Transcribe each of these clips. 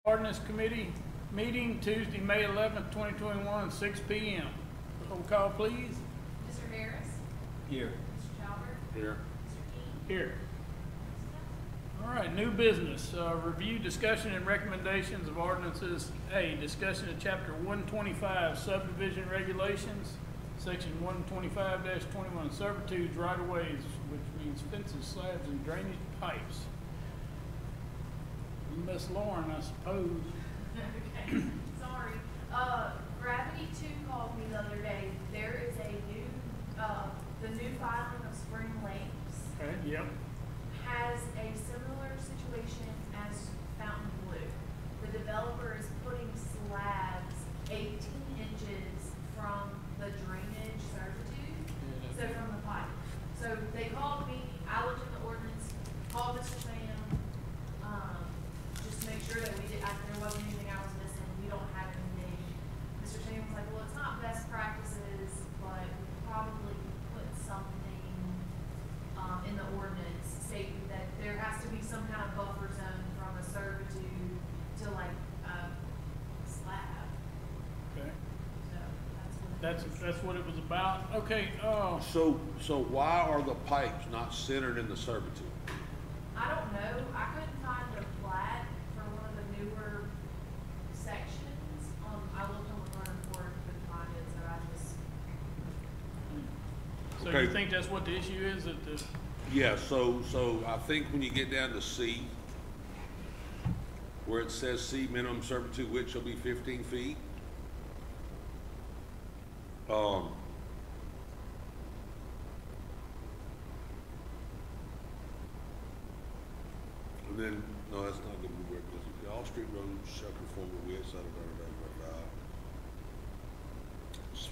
Ordinance Committee meeting Tuesday, May 11th, 2021, 6 p.m. Roll call, please. Mr. Harris? Here. Mr. Talbert? Here. Mr. King? Here. All right, new business. Review, discussion, and recommendations of ordinances. A, discussion of Chapter 125 subdivision regulations, Section 125-21 servitudes, right-of-ways, which means fences, slabs, and drainage pipes. Miss Lauren, I suppose. Okay, sorry. Gravity 2 called me the other day. There is a new, the new filing of Spring Lakes Okay, yep. has a similar situation as Fountain Blue. The developer is putting slabs 18 inches from the drainage servitude, so from the pipe. So they called me, I looked at the ordinance, called Mr. Sam, just to make sure that we did, there wasn't anything I was missing, we don't have anything. Mr. Sam was like, well, it's not best practices, but we probably put something, in the ordinance stating that there has to be some kind of buffer zone from a servitude to like, slab. Okay. So that's what it is. That's what it was about. Okay, So why are the pipes not centered in the servitude? I don't know. I couldn't find a plat for one of the newer sections. I looked on the front report, couldn't find it, so I just. so Okay. you think that's what the issue is, that the, Yeah, so I think when you get down to C, where it says C, minimum servitude width shall be 15 feet. And then, no, that's not gonna be where it goes. All street roads shall conform to width, da, da, da, da, da, da.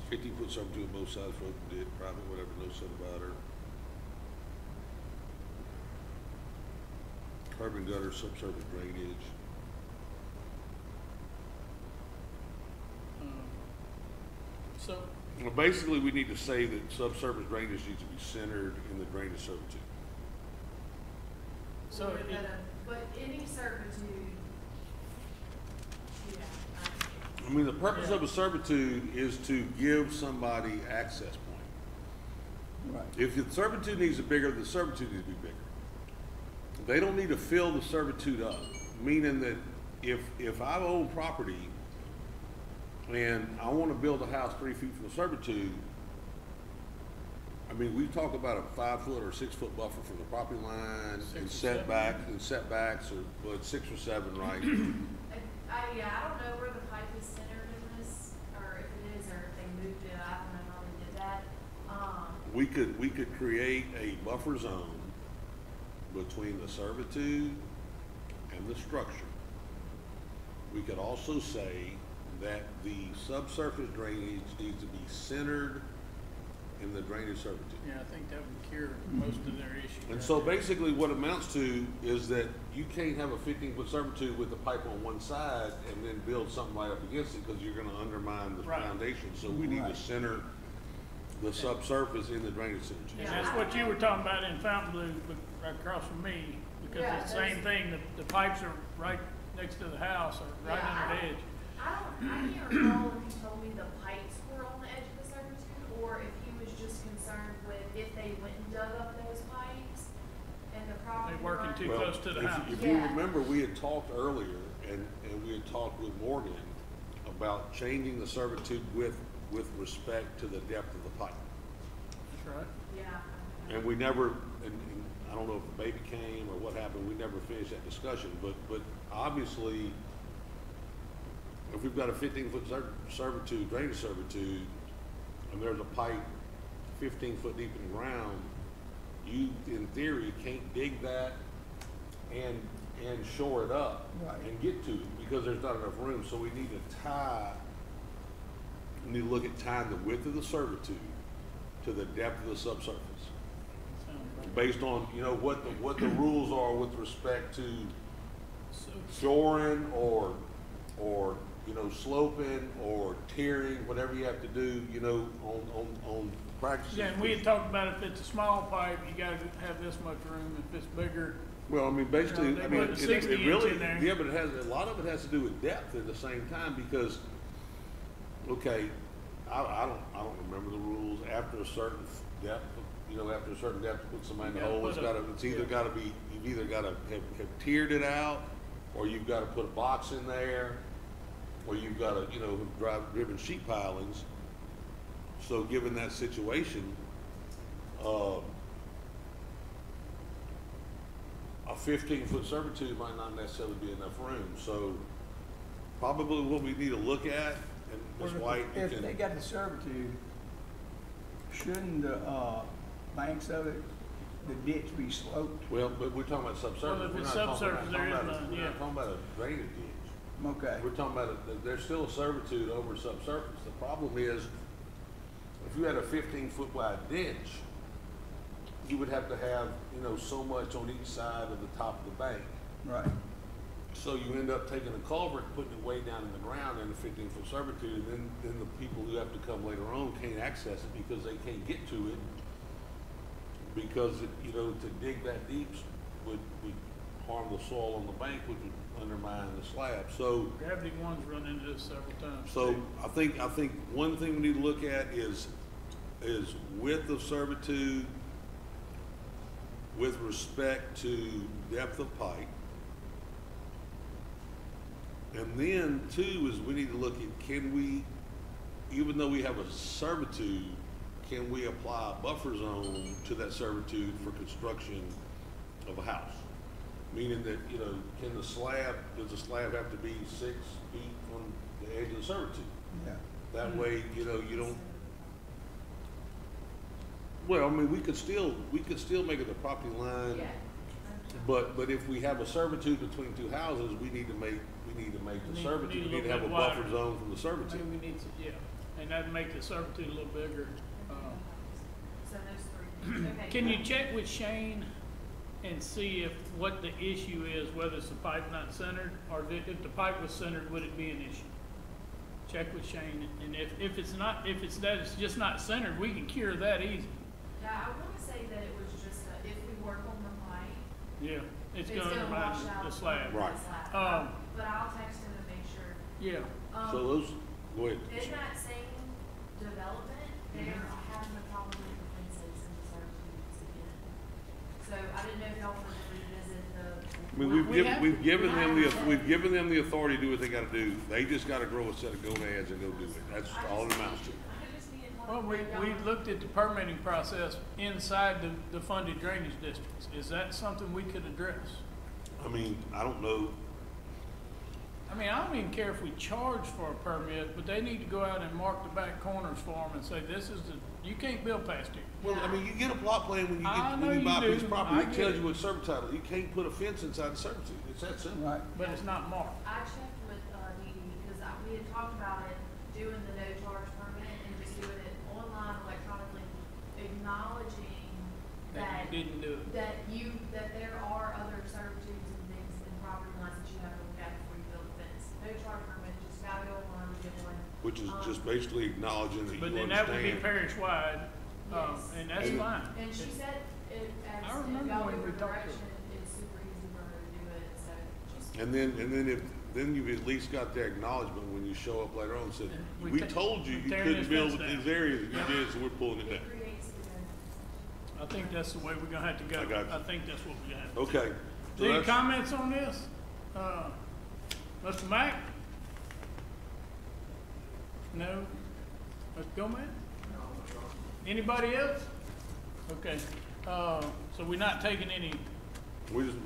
50-foot servitude on both sides, road, ditch, private, whatever, no said about her. Curb and gutter, subsurface drainage. so, Well, basically, we need to say that subsurface drainage needs to be centered in the drainage servitude. so Or it- that but any servitude. Yeah. I mean, the purpose of a servitude is to give somebody access point. Right. If the servitude needs to be bigger, the servitude needs to be bigger. They don't need to fill the servitude up, meaning that if I own property and I want to build a house 3 feet from the servitude, I mean, we talk about a 5-foot or 6-foot buffer from the property line 6 and or 7. setbacks, or, well, it's 6 or 7, right? Yeah, I don't know where the pipe is centered in this, or if it is, or if they moved it. I don't know how they did that. We could create a buffer zone between the servitude and the structure. We could also say that the subsurface drainage needs to be centered in the drainage servitude. yeah, I think that would cure most of their issues. And so basically what it amounts to is that you can't have a 15-foot servitude with the pipe on one side and then build something right up against it, because you're gonna undermine the Right. foundation. So we need to Right. center the subsurface in the drainage servitude. And Yeah. that's what you were talking about in Fountain Blue, but right across from me, because Yeah, it's the same thing, the pipes are right next to the house, or right Yeah, under the edge. I can't recall if he told me the pipes were on the edge of the servitude, or if he was just concerned with if they went and dug up those pipes and the property. They're working line. too close to the house. If you Yeah. remember, we had talked earlier, and we had talked with Morgan about changing the servitude with respect to the depth of the pipe. That's right. Yeah. And we never, and I don't know if the baby came or what happened, we never finished that discussion, but obviously, if we've got a 15-foot servitude, drainage servitude, and there's a pipe 15 foot deep in the ground, you, in theory, can't dig that and shore it up Right. and get to it, because there's not enough room. So we need to look at tying the width of the servitude to the depth of the subsurface, Sounds right. based on, you know, what the rules are with respect to So, shoring or, you know, sloping or tiering, whatever you have to do, you know, on practices. yeah, and we had talked about if it's a small pipe, you gotta have this much room. If it's bigger, Well, I mean, basically, they I mean, put the it 60 inch really, in there. yeah, but it has, a lot of it has to do with depth at the same time, because, okay, I don't remember the rules, after a certain depth, you know, after a certain depth, to put somebody in the You gotta hole, it's put a- gotta, it's either yeah. gotta be, you've either gotta have tiered it out, or you've gotta put a box in there, or you've gotta, you know, driven sheet pilings. So given that situation, a 15-foot servitude might not necessarily be enough room, so probably what we need to look at, and Ms. White, you If can, they got the servitude, shouldn't the, banks of it, the ditch be sloped? well, but we're talking about subsurface. Well, if We're it's not talking subsurface, about- there is we're not none, yeah. talking about a drainage ditch. Okay, We're talking about, there's still a servitude over subsurface. The problem is, if you had a 15-foot wide ditch, you would have to have, you know, so much on each side of the top of the bank. right. So you end up taking a culvert, putting it way down in the ground in a 15-foot servitude, and then the people who have to come later on can't access it because they can't get to it. Because, you know, to dig that deep would harm the soil on the bank, which would undermine the slab. So, Gravity One's run into this several times. so too. I think one thing we need to look at is width of servitude with respect to depth of pipe. And then two is we need to look at, can we, even though we have a servitude, can we apply a buffer zone to that servitude for construction of a house? Meaning that, you know, does the slab have to be 6 feet from the edge of the servitude? Yeah. That way, you know, you don't, well, I mean, we could still make it the property line. Yeah. But if we have a servitude between two houses, we need to make the Need- servitude, need a we need to little have a bit buffer wider. zone from the servitude. Maybe we need to, yeah, and that'd make the servitude a little bigger. So those three things, okay. Can you check with Shane and see if, what the issue is, whether it's the pipe not centered, or if the pipe was centered, would it be an issue? Check with Shane, and if it's not, if it's that it's just not centered, we can cure that easy. Yeah, I wanna say that it was just, if we work on the pipe, Yeah, it's it's gonna gonna undermine wash out the slab. Right. the slab. Um, But I'll text him and make sure. Yeah, So those, go ahead. In that same development, they're having a problem with the fences and the servitudes again. So I didn't know if y'all wanted to revisit the. I mean, we've given them the authority to do what they gotta do. They just gotta grow a set of gonads and go do it. That's all it amounts to. I just needed to well, let we y'all- looked at the permitting process inside the funded drainage districts. Is that something we could address? I mean, I don't know. I mean, I don't even care if we charge for a permit, but they need to go out and mark the back corners for them and say, this is you can't build past here. Well, I mean, you get a plot plan when I know when you you buy a piece do. of property, I it get tells it. you what servitude. You can't put a fence inside the servitude. It's that simple. Right. But it's not marked. I checked with, Dee Dee, because we had talked about it, doing the no charge permit and just doing it online electronically, acknowledging That that, you didn't do it. that there are other servitudes and things in property lines that you have to look at before you build a fence. No charge permit, just gotta go online and get one. Which is just basically acknowledging that you But then understand. that would be parish wide, Yes. and that's And- fine. And she said, as I if remember y'all when go we the talked to her. direction, it's super easy for her to do it, so just. And then you've at least got the acknowledgement when you show up later on and said, We we ta- told you we're you tearing couldn't this build fence in these down." areas, and you did, so we're pulling it It down. creates the. I think that's the way we're gonna have to go. I got you. I think that's what we're gonna have to do. Okay. So Any that's- comments on this? Mr. Mack? No? Mr. Gomez? Anybody else? Okay, so we're not taking any, We just,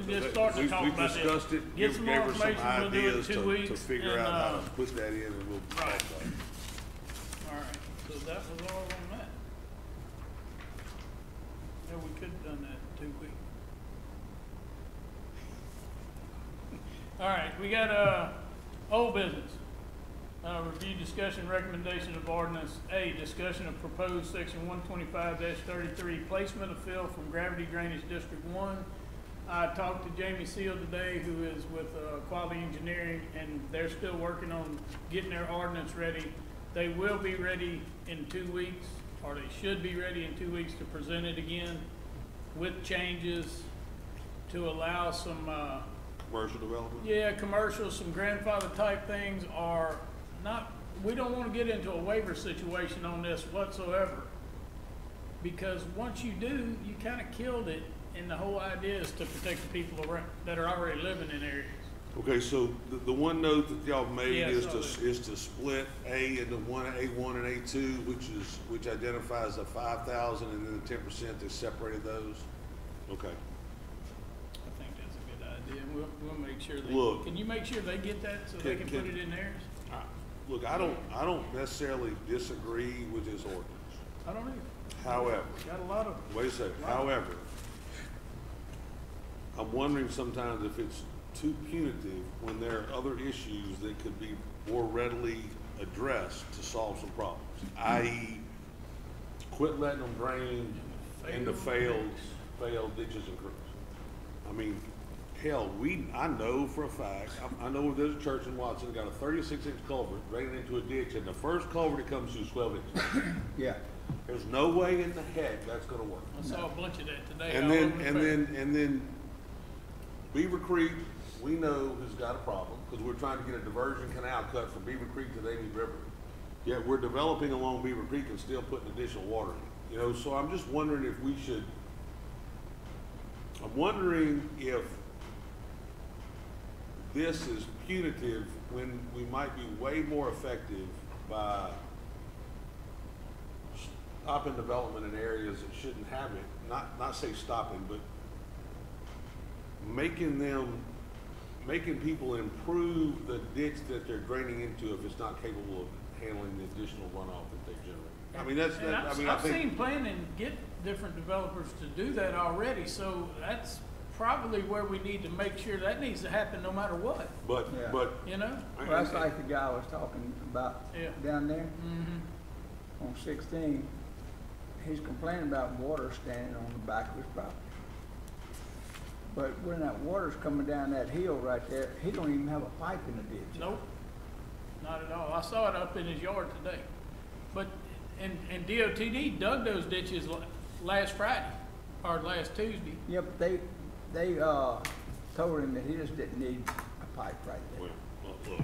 we just starting to talk we've about this. discussed it, Get gave some her more some information, we'll do it in ideas 2 to weeks, figure and, out how to push that in, and we'll talk right. about it. All right, so that was all on that. Yeah, we could have done that in 2 weeks. All right, we got, old business. Review, discussion, recommendation of ordinance. A, discussion of proposed section 125-33, placement of fill from Gravity Drainage District 1. I talked to Jamie Seal today, who is with Quality Engineering, and they're still working on getting their ordinance ready. They will be ready in 2 weeks, or they should be ready in 2 weeks to present it again with changes to allow some, Commercial development? yeah, commercials, some grandfather type things are not, we don't want to get into a waiver situation on this whatsoever. Because once you do, you kind of killed it, and the whole idea is to protect the people around, that are already living in areas. Okay, so the one note that y'all made Yeah, is so to split A into A1 and A2, which identifies the 5,000 and then the 10% that separated those? Okay. I think that's a good idea. We'll make sure Look. can you make sure they get that so they can put it in theirs? Look, I don't necessarily disagree with this ordinance. I don't either. However, Got a lot of them. wait a second, Wow. however, I'm wondering sometimes if it's too punitive when there are other issues that could be more readily addressed to solve some problems, i.e. quit letting them drain into failed ditches and creeks. I mean, hell, I know for a fact, I know there's a church in Watson that got a 36-inch culvert draining into a ditch, and the first culvert that comes through is 12 inches. Yeah. There's no way in the heck that's gonna work. I saw a bunch of that today. And all then, over the fair. and then Beaver Creek, we know has got a problem, because we're trying to get a diversion canal cut from Beaver Creek to the Amy River. Yet we're developing along Beaver Creek and still putting additional water in, you know, so I'm just wondering if we should, I'm wondering if this is punitive when we might be way more effective by stopping development in areas that shouldn't have it, not say stopping, but making people improve the ditch that they're draining into if it's not capable of handling the additional runoff that they generate. I mean, I've seen planning get different developers to do that already, so that's probably where we need to make sure that needs to happen no matter what, But, Yeah. but. you know? Well, that's like the guy I was talking about Yeah. down there Mm-hmm. on 16. He's complaining about water standing on the back of his property. But when that water's coming down that hill right there, he don't even have a pipe in the ditch. Nope, not at all. I saw it up in his yard today. But, and DOTD dug those ditches last Friday, or last Tuesday. Yeah, but they told him that he just didn't need a pipe right there. Well, look,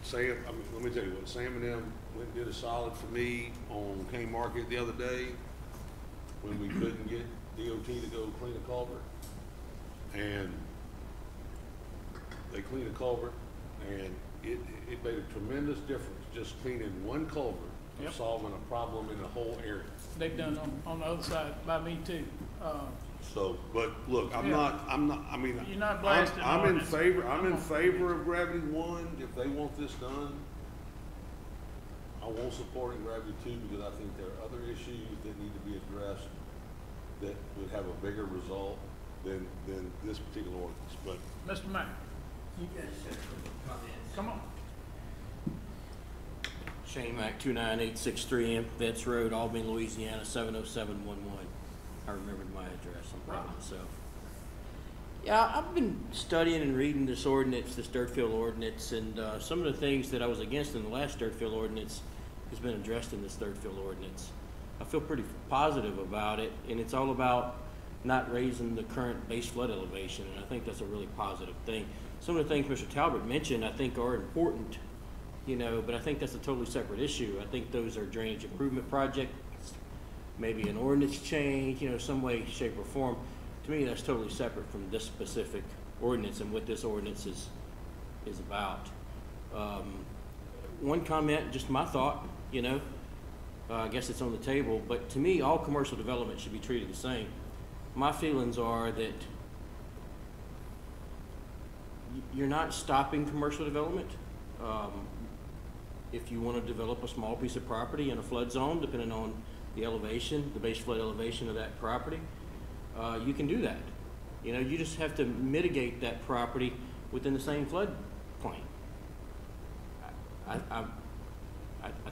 Sam, I mean, let me tell you what, Sam and them went and did a solid for me on Kane Market the other day when we couldn't get DOT to go clean a culvert. And they cleaned a culvert, and it made a tremendous difference just cleaning one culvert Yep. of solving a problem in the whole area. They've done on the other side by me too. So, but look, I mean, You're not blasting I'm in ordinance. favor, I'm in on. favor of Gravity 1 if they want this done. I won't support it in Gravity 2 because I think there are other issues that need to be addressed that would have a bigger result than this particular ordinance, but. Mr. Mayor, come on. Shane Mack, 29863 Vets Road, Albany, Louisiana, 70711. I remembered my address, I'm proud of myself. Yeah, I've been studying and reading this ordinance, this dirt field ordinance, and some of the things that I was against in the last dirt field ordinance has been addressed in this dirt field ordinance. I feel pretty positive about it, and it's all about not raising the current base flood elevation, and I think that's a really positive thing. Some of the things Mr. Talbot mentioned I think are important, you know, but I think that's a totally separate issue. I think those are drainage improvement projects, maybe an ordinance change, you know, some way, shape, or form. To me, that's totally separate from this specific ordinance and what this ordinance is about. One comment, just my thought, you know, I guess it's on the table, but to me, all commercial development should be treated the same. My feelings are that you're not stopping commercial development. If you want to develop a small piece of property in a flood zone, depending on the elevation, the base flood elevation of that property, you can do that. You know, you just have to mitigate that property within the same flood plain. I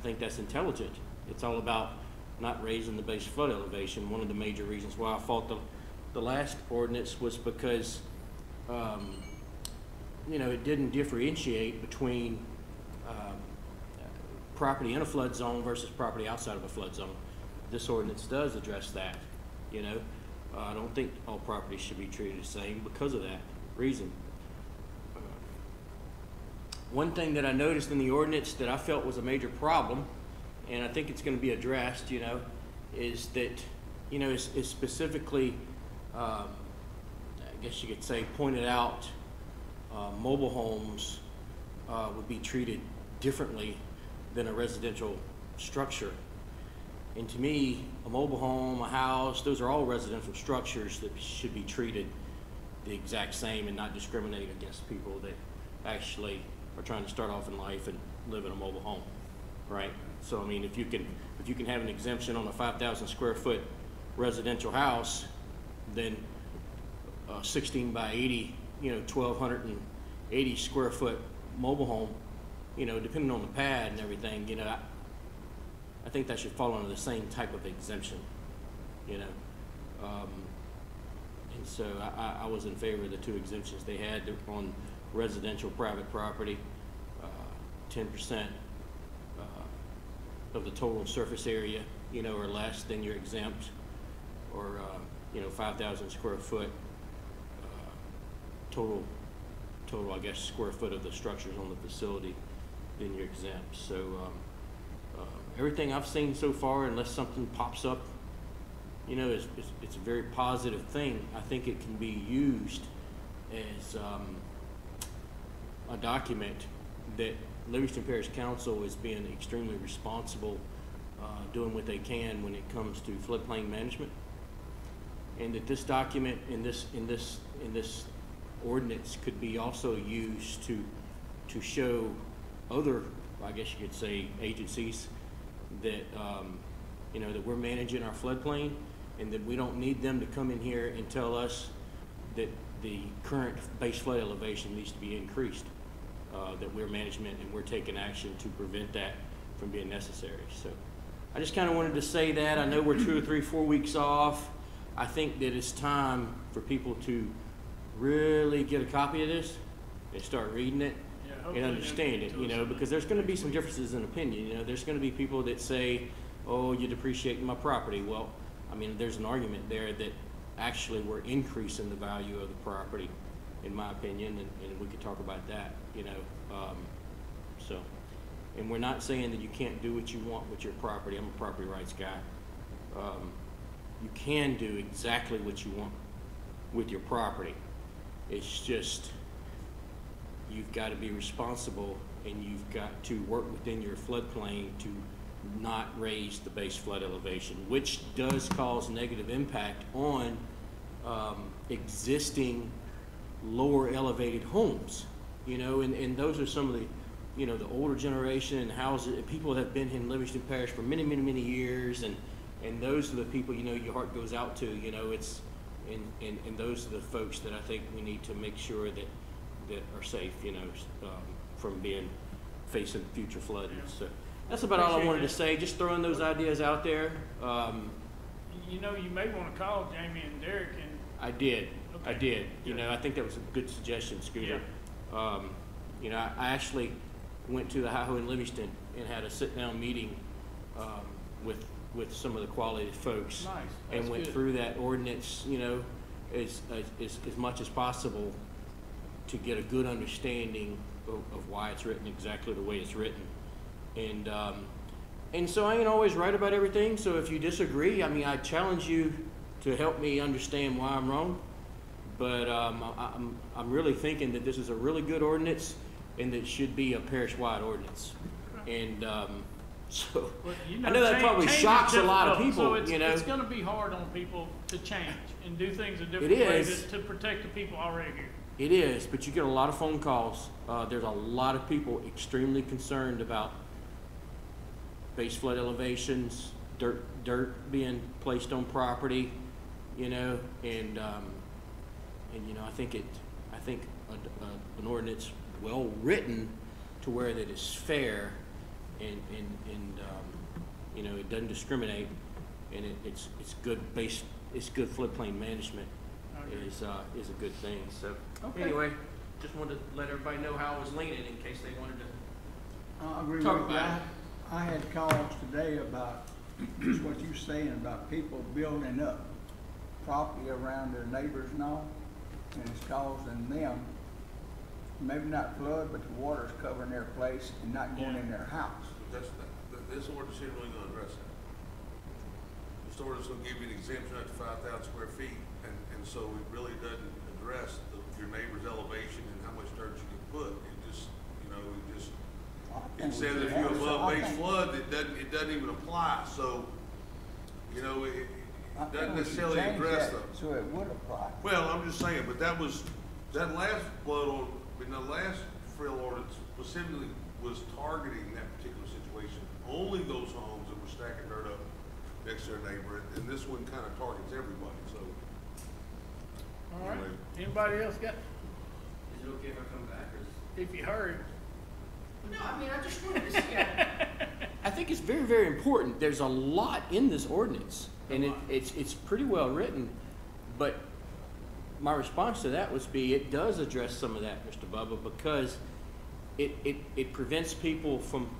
think that's intelligent. It's all about not raising the base flood elevation. One of the major reasons why I fought the last ordinance was because, you know, it didn't differentiate between property in a flood zone versus property outside of a flood zone. This ordinance does address that, you know. I don't think all properties should be treated the same because of that reason. One thing that I noticed in the ordinance that I felt was a major problem, and I think it's going to be addressed, is that, it's specifically, I guess you could say, pointed out mobile homes would be treated differently than a residential structure. And to me, a mobile home, a house, those are all residential structures that should be treated the exact same and not discriminate against people that actually are trying to start off in life and live in a mobile home, right? So, I mean, if you can have an exemption on a 5,000 square foot residential house, then 16 by 80, 1,280 square foot mobile home, depending on the pad and everything, I think that should fall under the same type of exemption, and so I was in favor of the two exemptions they had on residential private property, 10% of the total surface area, or less, then you're exempt, or 5,000 square foot total, I guess, square foot of the structures on the facility, then you're exempt. So everything I've seen so far, unless something pops up, it's a very positive thing. I think it can be used as a document that Livingston Parish Council is being extremely responsible, doing what they can when it comes to floodplain management, and that this document in this ordinance could be also used to show other, I guess you could say, agencies that that we're managing our floodplain, and that we don't need them to come in here and tell us that the current base flood elevation needs to be increased, that we're management and we're taking action to prevent that from being necessary. So I just kind of wanted to say that. I know we're 2 or 3, 4 weeks off. I think that it's time for people to really get a copy of this and start reading it and understand it, because there's going to be some differences in opinion. There's going to be people that say, oh, you're depreciating my property. Well, I mean, there's an argument there that actually we're increasing the value of the property, in my opinion, and we could talk about that, so, and we're not saying that you can't do what you want with your property. I'm a property rights guy. You can do exactly what you want with your property. It's just, you've got to be responsible, and you've got to work within your floodplain to not raise the base flood elevation, which does cause negative impact on existing lower elevated homes, and those are some of the, the older generation and houses, and people that have been in Livingston Parish for many, many, many years, and those are the people, your heart goes out to, it's, and those are the folks that I think we need to make sure that are safe, from facing future flooding. So that's about all I wanted to say. Just throwing those ideas out there. You may want to call Jamie and Derek and. I did. Okay. I did. I think that was a good suggestion, Scooter. Yeah. I actually went to the Hi-Ho in Livingston and had a sit-down meeting with some of the quality folks. Nice. And went through that ordinance, as much as possible to get a good understanding of why it's written exactly the way it's written. And so I ain't always right about everything. So if you disagree, I challenge you to help me understand why I'm wrong. But I'm really thinking that this is a really good ordinance, and that it should be a parish-wide ordinance. And so I know that probably shocks a lot of people. So it's going to be hard on people to change and do things a different way to protect the people already here. It is, but you get a lot of phone calls. There's a lot of people extremely concerned about base flood elevations, dirt being placed on property, and I think an ordinance well written to where that is fair and it doesn't discriminate, and it's good floodplain management is a good thing. So anyway, just wanted to let everybody know how I was leaning in case they wanted to I agree talk with you. about it. I had calls today about just what you're saying about people building up. property around their neighbors and all, and it's causing them, maybe not flood, but the water's covering their place and not going in their house. This ordinance isn't really gonna address that. This ordinance will give you an exemption up to 5,000 square feet, and so it really doesn't address your neighbor's elevation and how much dirt you can put. It just, it says if you're above base flood, it doesn't even apply, so, it doesn't necessarily address them. So it would apply. Well, I'm just saying, but that last the last frill ordinance specifically was targeting that particular situation, only those homes that were stacking dirt up next to their neighbor, and this one kind of targets everybody, so. All right, Anyway. anybody else got, Is it okay if I come back, or is? if you hurry? No, I mean, I just wanted to see. I think it's very, very important. There's a lot in this ordinance, and it's pretty well written, but my response to that was it does address some of that, Mr. Bubba, because it prevents people from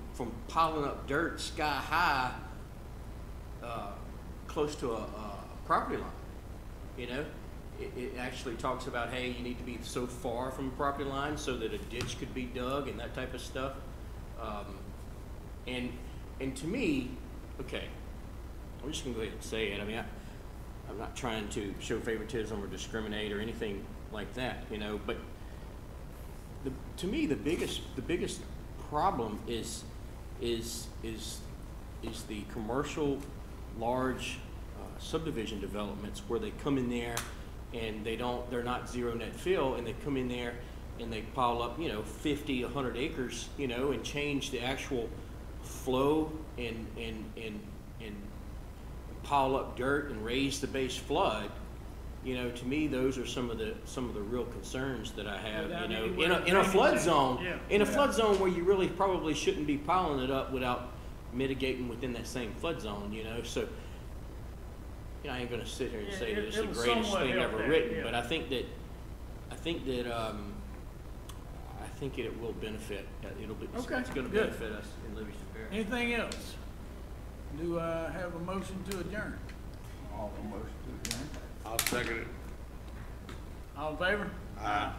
piling up dirt sky high close to a property line. It actually talks about, hey, you need to be so far from the property line so that a ditch could be dug and that type of stuff. And to me, okay, I'm just gonna go ahead and say it. I mean, I'm not trying to show favoritism or discriminate or anything like that, but to me, the biggest problem is the commercial large subdivision developments where they come in there and they're not zero net fill, and they come in there and they pile up 50, 100 acres, and change the actual flow and pile up dirt and raise the base flood. To me, those are some of the real concerns that I have. In a flood zone, in a flood zone where you really probably shouldn't be piling it up without mitigating within that same flood zone. So I ain't gonna sit here and say that it's the greatest thing ever written, but I think that it will benefit. It's going to benefit us in Livingston Parish. Anything else? Do I have a motion to adjourn? All the motion to adjourn. I'll second it. All in favor? Aye.